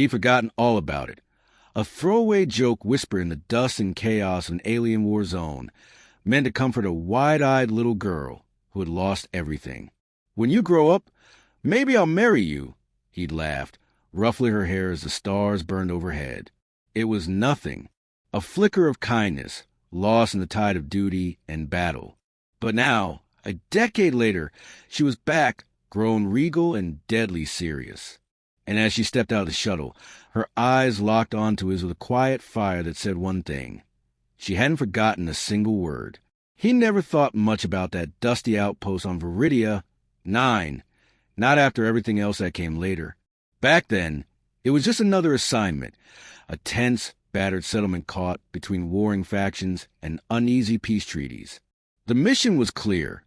He'd forgotten all about it. A throwaway joke whispered in the dust and chaos of an alien war zone, meant to comfort a wide-eyed little girl who had lost everything. "When you grow up, maybe I'll marry you," he'd laughed, ruffling her hair as the stars burned overhead. It was nothing, a flicker of kindness, lost in the tide of duty and battle. But now, a decade later, she was back, grown regal and deadly serious. And as she stepped out of the shuttle, her eyes locked onto his with a quiet fire that said one thing. She hadn't forgotten a single word. He never thought much about that dusty outpost on Viridia 9, not after everything else that came later. Back then, it was just another assignment, a tense, battered settlement caught between warring factions and uneasy peace treaties. The mission was clear.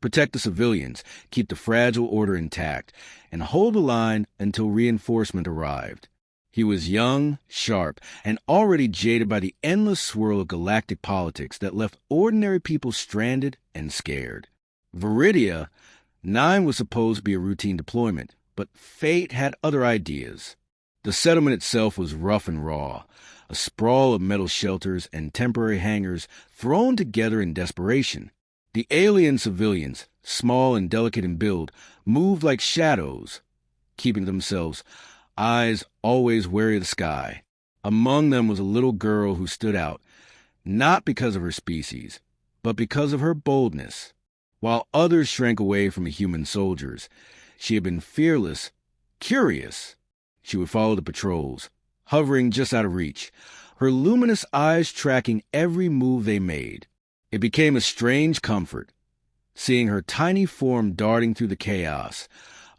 Protect the civilians, keep the fragile order intact, and hold the line until reinforcement arrived. He was young, sharp, and already jaded by the endless swirl of galactic politics that left ordinary people stranded and scared. Viridia 9 was supposed to be a routine deployment, but fate had other ideas. The settlement itself was rough and raw, a sprawl of metal shelters and temporary hangars thrown together in desperation. The alien civilians, small and delicate in build, moved like shadows, keeping themselves, eyes always wary of the sky. Among them was a little girl who stood out, not because of her species, but because of her boldness. While others shrank away from the human soldiers, she had been fearless, curious. She would follow the patrols, hovering just out of reach, her luminous eyes tracking every move they made. It became a strange comfort, seeing her tiny form darting through the chaos,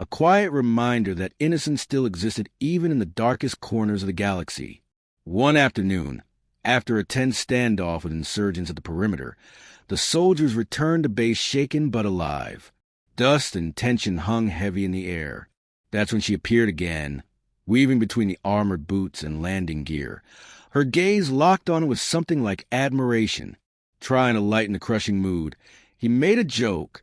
a quiet reminder that innocence still existed even in the darkest corners of the galaxy. One afternoon, after a tense standoff with insurgents at the perimeter, the soldiers returned to base shaken but alive. Dust and tension hung heavy in the air. That's when she appeared again, weaving between the armored boots and landing gear. Her gaze locked on it with something like admiration. Trying to lighten the crushing mood, he made a joke,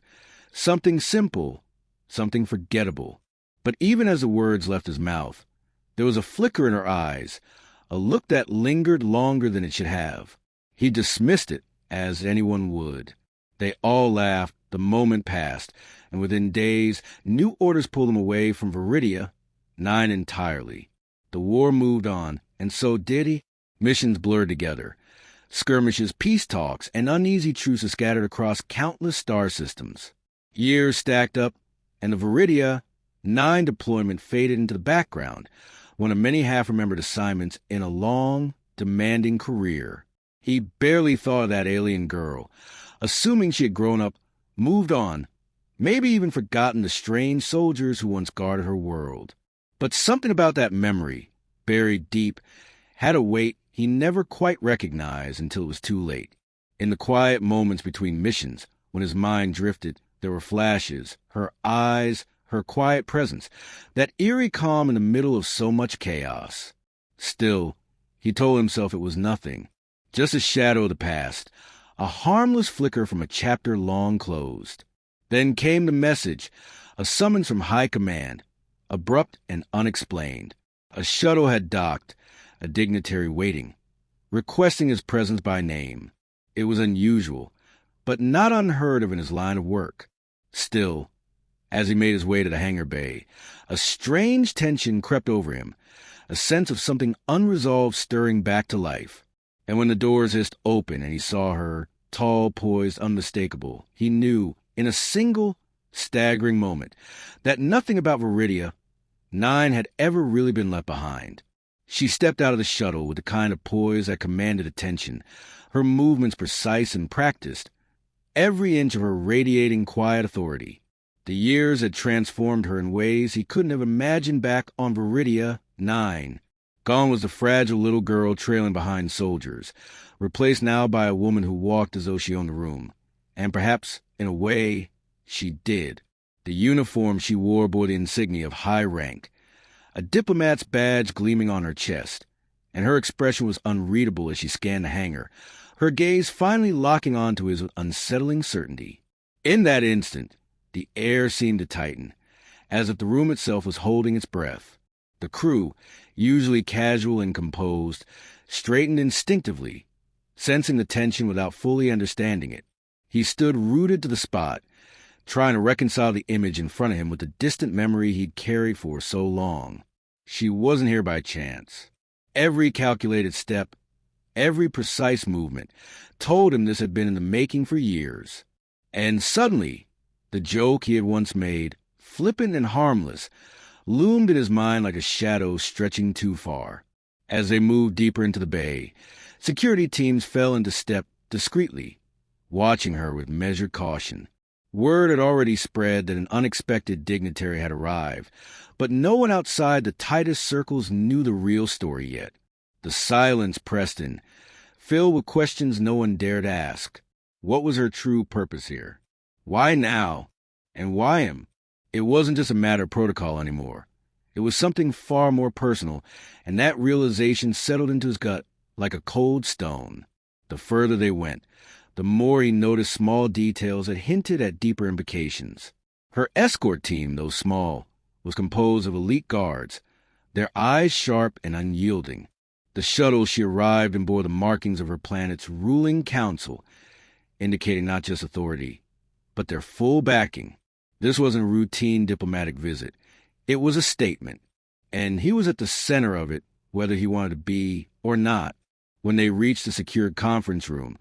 something simple, something forgettable. But even as the words left his mouth, there was a flicker in her eyes, a look that lingered longer than it should have. He dismissed it, as anyone would. They all laughed, the moment passed, and within days, new orders pulled them away from Viridia 9 entirely. The war moved on, and so did he. Missions blurred together. Skirmishes, peace talks, and uneasy truces scattered across countless star systems. Years stacked up, and the Viridia 9 deployment faded into the background, one of many half-remembered assignments in a long, demanding career. He barely thought of that alien girl, assuming she had grown up, moved on, maybe even forgotten the strange soldiers who once guarded her world. But something about that memory, buried deep, had a weight he never quite recognized until it was too late. In the quiet moments between missions, when his mind drifted, there were flashes, her eyes, her quiet presence, that eerie calm in the middle of so much chaos. Still, he told himself it was nothing, just a shadow of the past, a harmless flicker from a chapter long closed. Then came the message, a summons from high command, abrupt and unexplained. A shuttle had docked, a dignitary waiting, requesting his presence by name. It was unusual, but not unheard of in his line of work. Still, as he made his way to the hangar bay, a strange tension crept over him, a sense of something unresolved stirring back to life. And when the doors hissed open and he saw her, tall, poised, unmistakable, he knew, in a single, staggering moment, that nothing about Viridia 9 had ever really been left behind. She stepped out of the shuttle with the kind of poise that commanded attention, her movements precise and practiced, every inch of her radiating quiet authority. The years had transformed her in ways he couldn't have imagined back on Viridia 9. Gone was the fragile little girl trailing behind soldiers, replaced now by a woman who walked as though she owned the room. And perhaps, in a way, she did. The uniform she wore bore the insignia of high rank, a diplomat's badge gleaming on her chest, and her expression was unreadable as she scanned the hangar, her gaze finally locking onto his with unsettling certainty. In that instant, the air seemed to tighten, as if the room itself was holding its breath. The crew, usually casual and composed, straightened instinctively, sensing the tension without fully understanding it. He stood rooted to the spot, trying to reconcile the image in front of him with the distant memory he'd carried for so long. She wasn't here by chance. Every calculated step, every precise movement, told him this had been in the making for years. And suddenly, the joke he had once made, flippant and harmless, loomed in his mind like a shadow stretching too far. As they moved deeper into the bay, security teams fell into step discreetly, watching her with measured caution. Word had already spread that an unexpected dignitary had arrived, but no one outside the tightest circles knew the real story yet. The silence pressed in, filled with questions no one dared ask. What was her true purpose here? Why now? And why him? It wasn't just a matter of protocol anymore. It was something far more personal, and that realization settled into his gut like a cold stone. The further they went, the more he noticed small details that hinted at deeper implications. Her escort team, though small, was composed of elite guards, their eyes sharp and unyielding. The shuttle she arrived in bore the markings of her planet's ruling council, indicating not just authority, but their full backing. This wasn't a routine diplomatic visit. It was a statement, and he was at the center of it, whether he wanted to be or not. When they reached the secured conference room,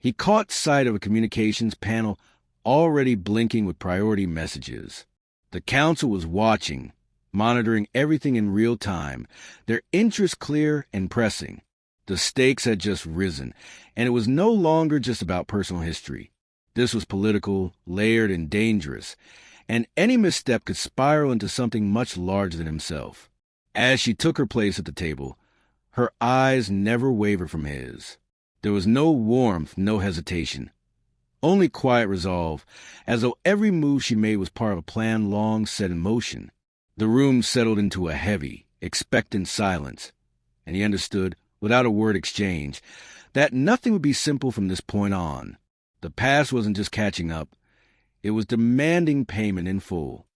he caught sight of a communications panel already blinking with priority messages. The council was watching, monitoring everything in real time, their interest clear and pressing. The stakes had just risen, and it was no longer just about personal history. This was political, layered, and dangerous, and any misstep could spiral into something much larger than himself. As she took her place at the table, her eyes never wavered from his. There was no warmth, no hesitation, only quiet resolve, as though every move she made was part of a plan long set in motion. The room settled into a heavy, expectant silence, and he understood, without a word exchange, that nothing would be simple from this point on. The past wasn't just catching up, it was demanding payment in full.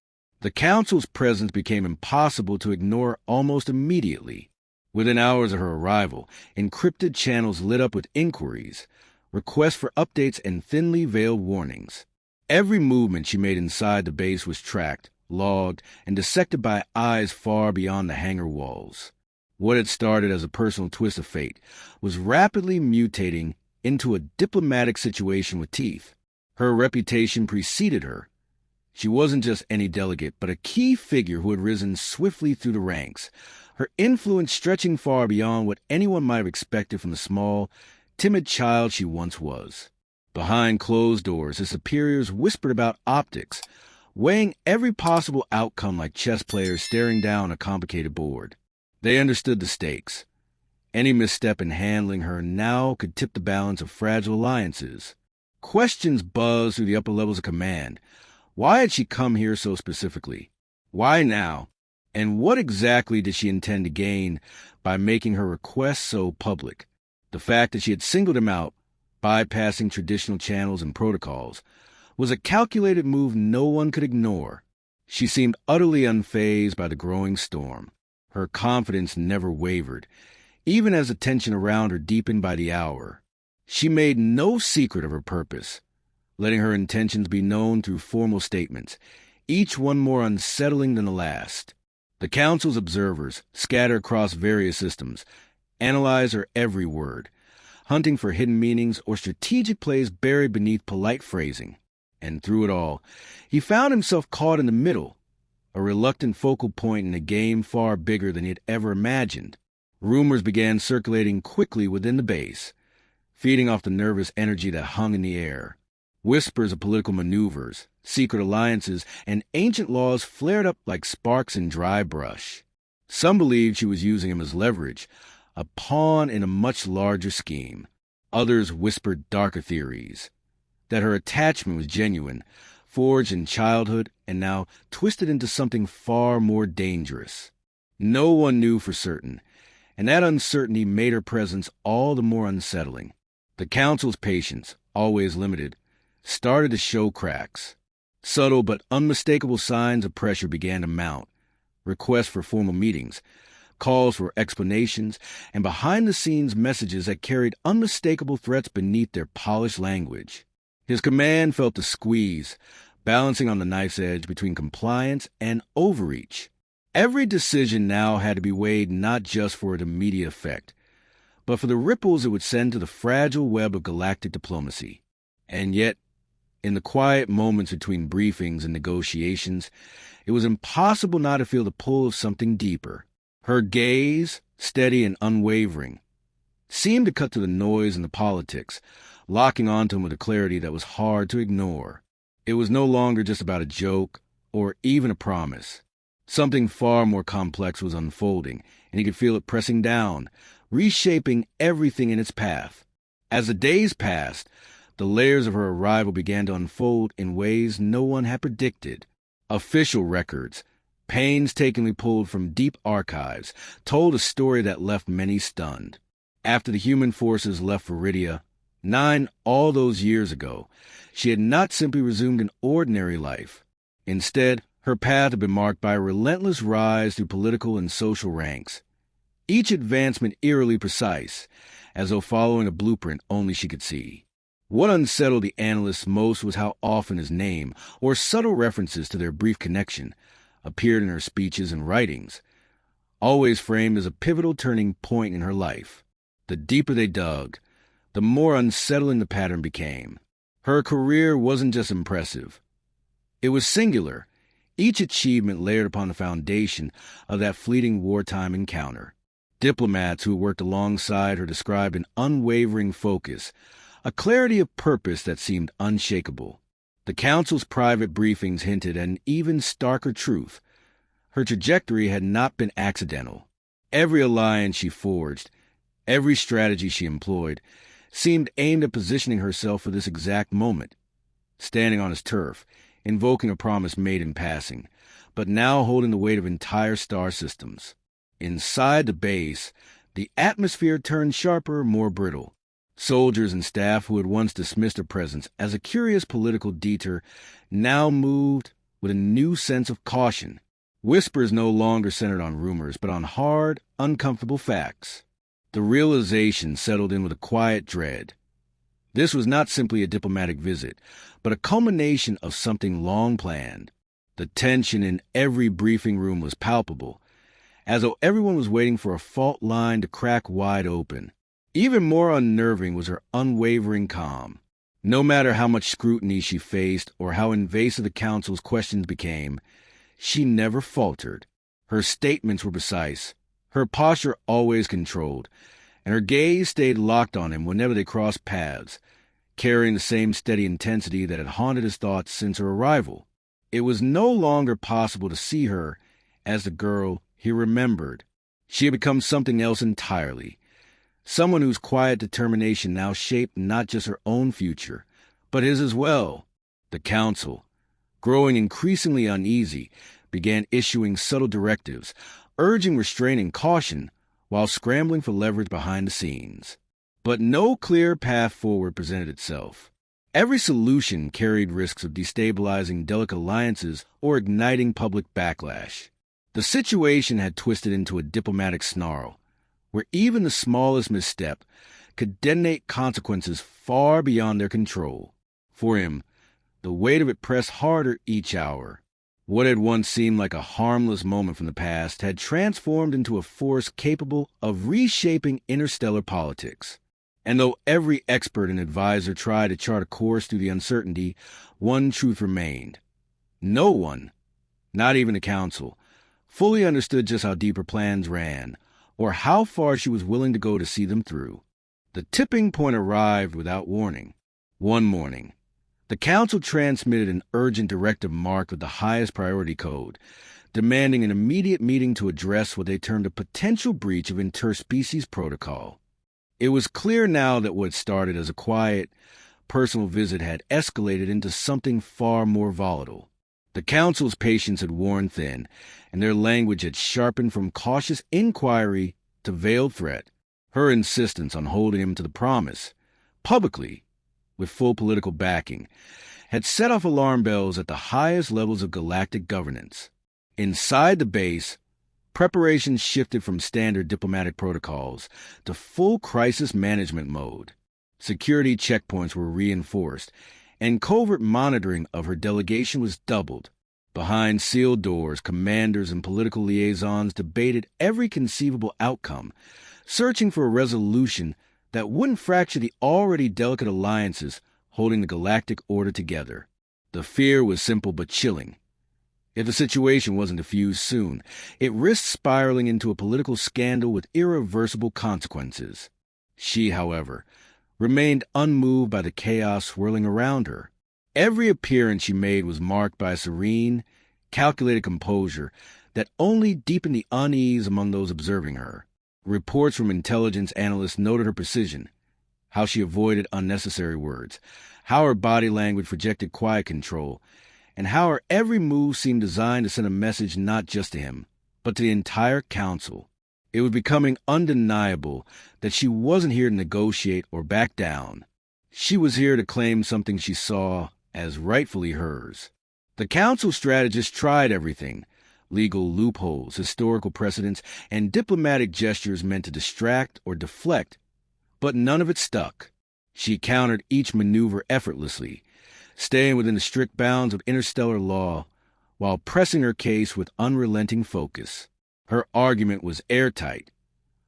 The council's presence became impossible to ignore almost immediately. Within hours of her arrival, encrypted channels lit up with inquiries, requests for updates, and thinly veiled warnings. Every movement she made inside the base was tracked, logged, and dissected by eyes far beyond the hangar walls. What had started as a personal twist of fate was rapidly mutating into a diplomatic situation with teeth. Her reputation preceded her. She wasn't just any delegate, but a key figure who had risen swiftly through the ranks, her influence stretching far beyond what anyone might have expected from the small, timid child she once was. Behind closed doors, his superiors whispered about optics, weighing every possible outcome like chess players staring down a complicated board. They understood the stakes. Any misstep in handling her now could tip the balance of fragile alliances. Questions buzzed through the upper levels of command. Why had she come here so specifically? Why now? And what exactly did she intend to gain by making her request so public? The fact that she had singled him out, bypassing traditional channels and protocols, was a calculated move no one could ignore. She seemed utterly unfazed by the growing storm. Her confidence never wavered, even as the tension around her deepened by the hour. She made no secret of her purpose, letting her intentions be known through formal statements, each one more unsettling than the last. The council's observers, scattered across various systems, analyzed her every word, hunting for hidden meanings or strategic plays buried beneath polite phrasing. And through it all, he found himself caught in the middle, a reluctant focal point in a game far bigger than he had ever imagined. Rumors began circulating quickly within the base, feeding off the nervous energy that hung in the air. Whispers of political maneuvers, secret alliances, and ancient laws flared up like sparks in dry brush. Some believed she was using him as leverage, a pawn in a much larger scheme. Others whispered darker theories, that her attachment was genuine, forged in childhood, and now twisted into something far more dangerous. No one knew for certain, and that uncertainty made her presence all the more unsettling. The council's patience, always limited, started to show cracks. Subtle but unmistakable signs of pressure began to mount, requests for formal meetings, calls for explanations, and behind-the-scenes messages that carried unmistakable threats beneath their polished language. His command felt the squeeze, balancing on the knife's edge between compliance and overreach. Every decision now had to be weighed not just for its immediate effect, but for the ripples it would send to the fragile web of galactic diplomacy. And yet, in the quiet moments between briefings and negotiations, it was impossible not to feel the pull of something deeper. Her gaze, steady and unwavering, seemed to cut through the noise and the politics, locking onto him with a clarity that was hard to ignore. It was no longer just about a joke or even a promise. Something far more complex was unfolding, and he could feel it pressing down, reshaping everything in its path. As the days passed, the layers of her arrival began to unfold in ways no one had predicted. Official records, painstakingly pulled from deep archives, told a story that left many stunned. After the human forces left Viridia, 9 all those years ago, she had not simply resumed an ordinary life. Instead, her path had been marked by a relentless rise through political and social ranks, each advancement eerily precise, as though following a blueprint only she could see. What unsettled the analysts most was how often his name, or subtle references to their brief connection, appeared in her speeches and writings, always framed as a pivotal turning point in her life. The deeper they dug, the more unsettling the pattern became. Her career wasn't just impressive. It was singular, each achievement layered upon the foundation of that fleeting wartime encounter. Diplomats who worked alongside her described an unwavering focus, a clarity of purpose that seemed unshakable. The Council's private briefings hinted at an even starker truth. Her trajectory had not been accidental. Every alliance she forged, every strategy she employed, seemed aimed at positioning herself for this exact moment. Standing on his turf, invoking a promise made in passing, but now holding the weight of entire star systems. Inside the base, the atmosphere turned sharper, more brittle. Soldiers and staff who had once dismissed her presence as a curious political detour now moved with a new sense of caution. Whispers no longer centered on rumors, but on hard, uncomfortable facts. The realization settled in with a quiet dread. This was not simply a diplomatic visit, but a culmination of something long planned. The tension in every briefing room was palpable, as though everyone was waiting for a fault line to crack wide open. Even more unnerving was her unwavering calm. No matter how much scrutiny she faced or how invasive the Council's questions became, she never faltered. Her statements were precise, her posture always controlled, and her gaze stayed locked on him whenever they crossed paths, carrying the same steady intensity that had haunted his thoughts since her arrival. It was no longer possible to see her as the girl he remembered. She had become something else entirely, someone whose quiet determination now shaped not just her own future, but his as well. The Council, growing increasingly uneasy, began issuing subtle directives, urging restraint and caution, while scrambling for leverage behind the scenes. But no clear path forward presented itself. Every solution carried risks of destabilizing delicate alliances or igniting public backlash. The situation had twisted into a diplomatic snarl, where even the smallest misstep could detonate consequences far beyond their control. For him, the weight of it pressed harder each hour. What had once seemed like a harmless moment from the past had transformed into a force capable of reshaping interstellar politics. And though every expert and advisor tried to chart a course through the uncertainty, one truth remained. No one, not even the Council, fully understood just how deep her plans ran, or how far she was willing to go to see them through. The tipping point arrived without warning. One morning, the Council transmitted an urgent directive marked with the highest priority code, demanding an immediate meeting to address what they termed a potential breach of interspecies protocol. It was clear now that what started as a quiet, personal visit had escalated into something far more volatile. The Council's patience had worn thin, and their language had sharpened from cautious inquiry to veiled threat. Her insistence on holding him to the promise, publicly, with full political backing, had set off alarm bells at the highest levels of galactic governance. Inside the base, Preparations shifted from standard diplomatic protocols to full crisis management mode. Security checkpoints were reinforced, and covert monitoring of her delegation was doubled. Behind sealed doors, commanders and political liaisons debated every conceivable outcome, searching for a resolution that wouldn't fracture the already delicate alliances holding the galactic order together. The fear was simple but chilling. If the situation wasn't diffused soon, it risked spiraling into a political scandal with irreversible consequences. She, however, remained unmoved by the chaos swirling around her. Every appearance she made was marked by a serene, calculated composure that only deepened the unease among those observing her. Reports from intelligence analysts noted her precision, how she avoided unnecessary words, how her body language projected quiet control, and how her every move seemed designed to send a message not just to him, but to the entire council. It was becoming undeniable that she wasn't here to negotiate or back down. She was here to claim something she saw as rightfully hers. The council strategists tried everything: legal loopholes, historical precedents, and diplomatic gestures meant to distract or deflect, but none of it stuck. She countered each maneuver effortlessly, staying within the strict bounds of interstellar law while pressing her case with unrelenting focus. Her argument was airtight,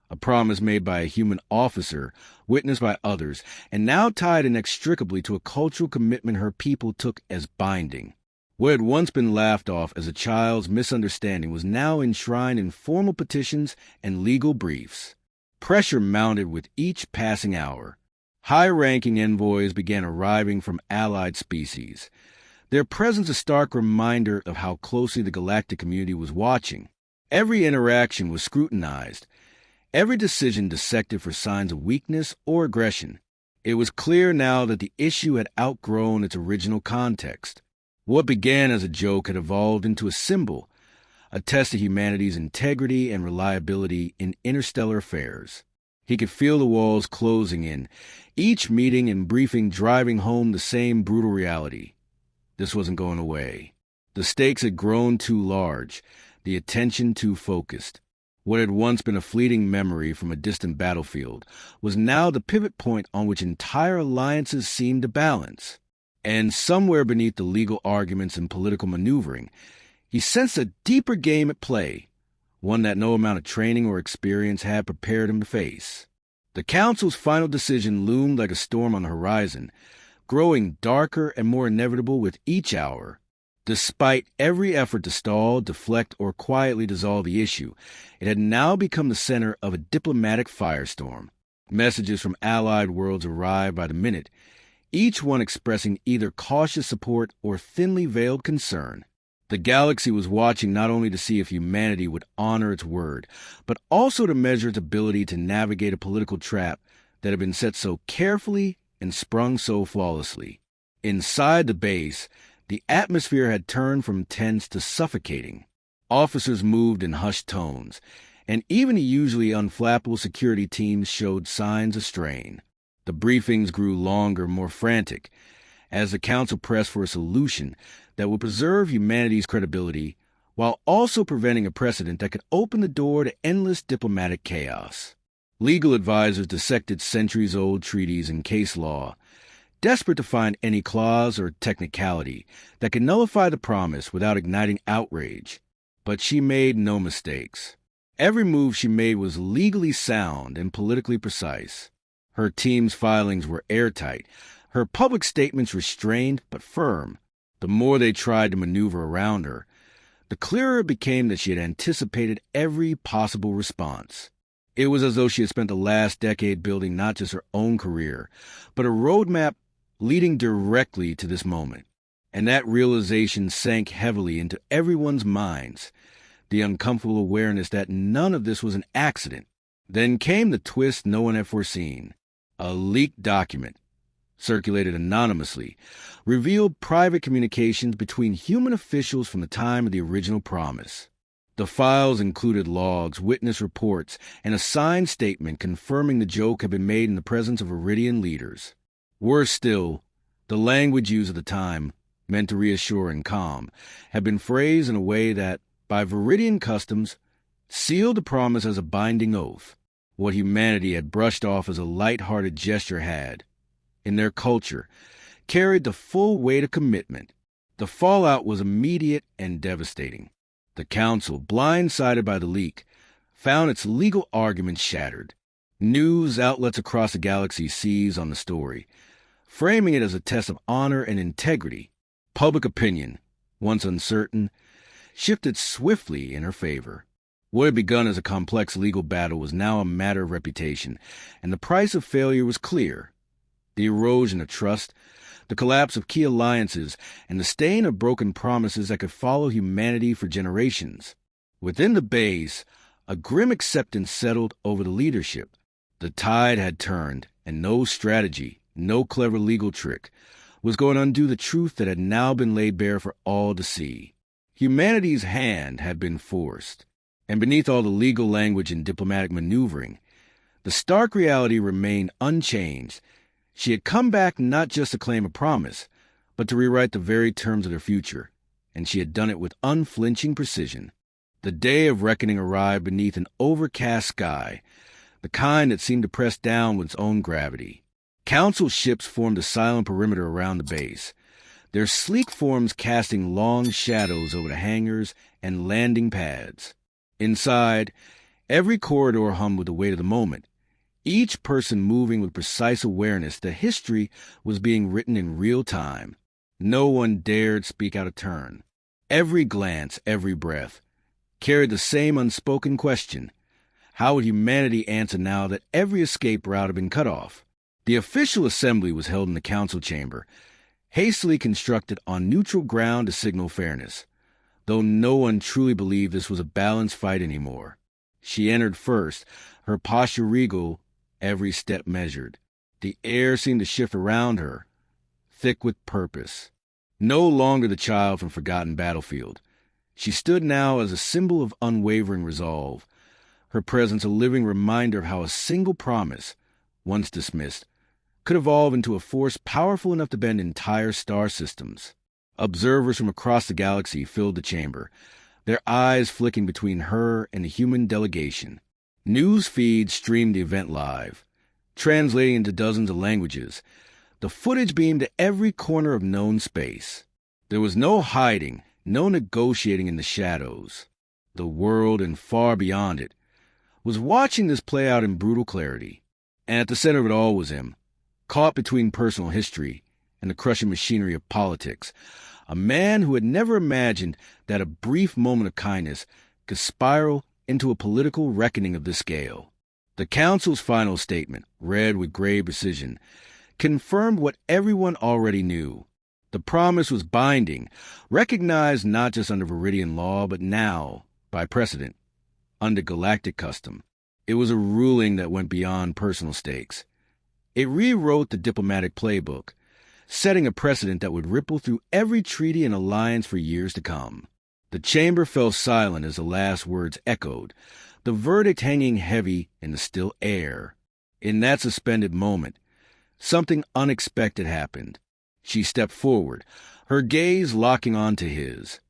a promise made by a human officer, witnessed by others, and now tied inextricably to a cultural commitment her people took as binding. What had once been laughed off as a child's misunderstanding was now enshrined in formal petitions and legal briefs. Pressure mounted with each passing hour. High-ranking envoys began arriving from allied species, their presence a stark reminder of how closely the galactic community was watching. Every interaction was scrutinized, every decision dissected for signs of weakness or aggression. It was clear now that the issue had outgrown its original context. What began as a joke had evolved into a symbol, a test of humanity's integrity and reliability in interstellar affairs. He could feel the walls closing in, each meeting and briefing driving home the same brutal reality. This wasn't going away. The stakes had grown too large, the attention too focused. What had once been a fleeting memory from a distant battlefield was now the pivot point on which entire alliances seemed to balance. And somewhere beneath the legal arguments and political maneuvering, he sensed a deeper game at play, one that no amount of training or experience had prepared him to face. The council's final decision loomed like a storm on the horizon, growing darker and more inevitable with each hour. Despite every effort to stall, deflect, or quietly dissolve the issue, it had now become the center of a diplomatic firestorm. Messages from allied worlds arrived by the minute, each one expressing either cautious support or thinly veiled concern. The galaxy was watching not only to see if humanity would honor its word, but also to measure its ability to navigate a political trap that had been set so carefully and sprung so flawlessly. Inside the base, the atmosphere had turned from tense to suffocating. Officers moved in hushed tones, and even the usually unflappable security teams showed signs of strain. The briefings grew longer, more frantic, as the council pressed for a solution that would preserve humanity's credibility while also preventing a precedent that could open the door to endless diplomatic chaos. Legal advisors dissected centuries-old treaties and case law, desperate to find any clause or technicality that could nullify the promise without igniting outrage. But she made no mistakes. Every move she made was legally sound and politically precise. Her team's filings were airtight, her public statements restrained but firm. The more they tried to maneuver around her, the clearer it became that she had anticipated every possible response. It was as though she had spent the last decade building not just her own career, but a roadmap leading directly to this moment. And that realization sank heavily into everyone's minds, the uncomfortable awareness that none of this was an accident. Then came the twist no one had foreseen. A leaked document, circulated anonymously, revealed private communications between human officials from the time of the original promise. The files included logs, witness reports, and a signed statement confirming the joke had been made in the presence of Iridian leaders. Worse still, the language used at the time, meant to reassure and calm, had been phrased in a way that, by Viridian customs, sealed the promise as a binding oath. What humanity had brushed off as a light-hearted gesture had, in their culture, carried the full weight of commitment. The fallout was immediate and devastating. The council, blindsided by the leak, found its legal arguments shattered. News outlets across the galaxy seized on the story, framing it as a test of honor and integrity. Public opinion, once uncertain, shifted swiftly in her favor. What had begun as a complex legal battle was now a matter of reputation, and the price of failure was clear. The erosion of trust, the collapse of key alliances, and the stain of broken promises that could follow humanity for generations. Within the base, a grim acceptance settled over the leadership. The tide had turned, and no strategy, no clever legal trick, was going to undo the truth that had now been laid bare for all to see. Humanity's hand had been forced, and beneath all the legal language and diplomatic maneuvering, the stark reality remained unchanged. She had come back not just to claim a promise, but to rewrite the very terms of their future, and she had done it with unflinching precision. The day of reckoning arrived beneath an overcast sky, the kind that seemed to press down with its own gravity. Council ships formed a silent perimeter around the base, their sleek forms casting long shadows over the hangars and landing pads. Inside, every corridor hummed with the weight of the moment, each person moving with precise awareness that history was being written in real time. No one dared speak out of turn. Every glance, every breath, carried the same unspoken question. How would humanity answer now that every escape route had been cut off? The official assembly was held in the council chamber, hastily constructed on neutral ground to signal fairness, though no one truly believed this was a balanced fight anymore. She entered first, her posture regal, every step measured. The air seemed to shift around her, thick with purpose. No longer the child from forgotten battlefield. She stood now as a symbol of unwavering resolve, her presence a living reminder of how a single promise, once dismissed, could evolve into a force powerful enough to bend entire star systems. Observers from across the galaxy filled the chamber, their eyes flicking between her and the human delegation. News feeds streamed the event live, translating into dozens of languages. The footage beamed to every corner of known space. There was no hiding, no negotiating in the shadows. The world, and far beyond it, was watching this play out in brutal clarity. And at the center of it all was him, caught between personal history and the crushing machinery of politics, a man who had never imagined that a brief moment of kindness could spiral into a political reckoning of this scale. The council's final statement, read with grave precision, confirmed what everyone already knew. The promise was binding, recognized not just under Viridian law, but now, by precedent, under galactic custom. It was a ruling that went beyond personal stakes. It rewrote the diplomatic playbook, setting a precedent that would ripple through every treaty and alliance for years to come. The chamber fell silent as the last words echoed, the verdict hanging heavy in the still air. In that suspended moment, something unexpected happened. She stepped forward, her gaze locking onto his,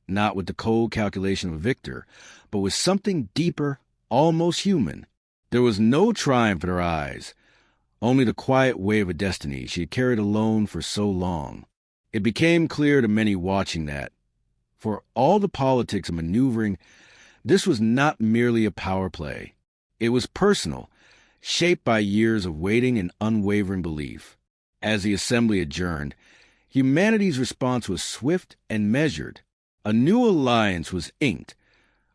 not with the cold calculation of a victor, but with something deeper, almost human. There was no triumph in her eyes, only the quiet weight of a destiny she had carried alone for so long. It became clear to many watching that, for all the politics and maneuvering, this was not merely a power play. It was personal, shaped by years of waiting and unwavering belief. As the assembly adjourned, humanity's response was swift and measured. A new alliance was inked,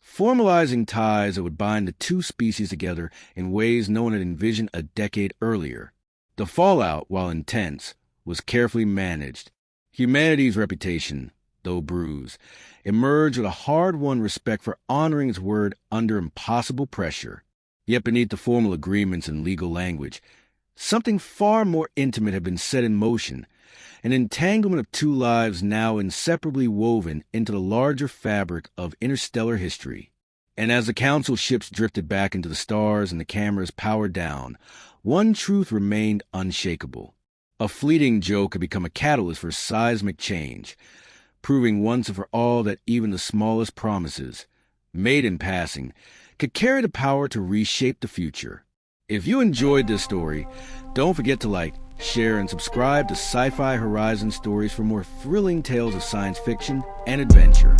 formalizing ties that would bind the two species together in ways no one had envisioned a decade earlier. The fallout, while intense, was carefully managed. Humanity's reputation, though bruised, emerged with a hard-won respect for honoring its word under impossible pressure. Yet beneath the formal agreements and legal language, something far more intimate had been set in motion, an entanglement of two lives now inseparably woven into the larger fabric of interstellar history. And as the council ships drifted back into the stars and the cameras powered down, one truth remained unshakable. A fleeting joke had become a catalyst for seismic change, proving once and for all that even the smallest promises made in passing, could carry the power to reshape the future. If you enjoyed this story, don't forget to like, share, and subscribe to Sci-Fi Horizon Stories for more thrilling tales of science fiction and adventure.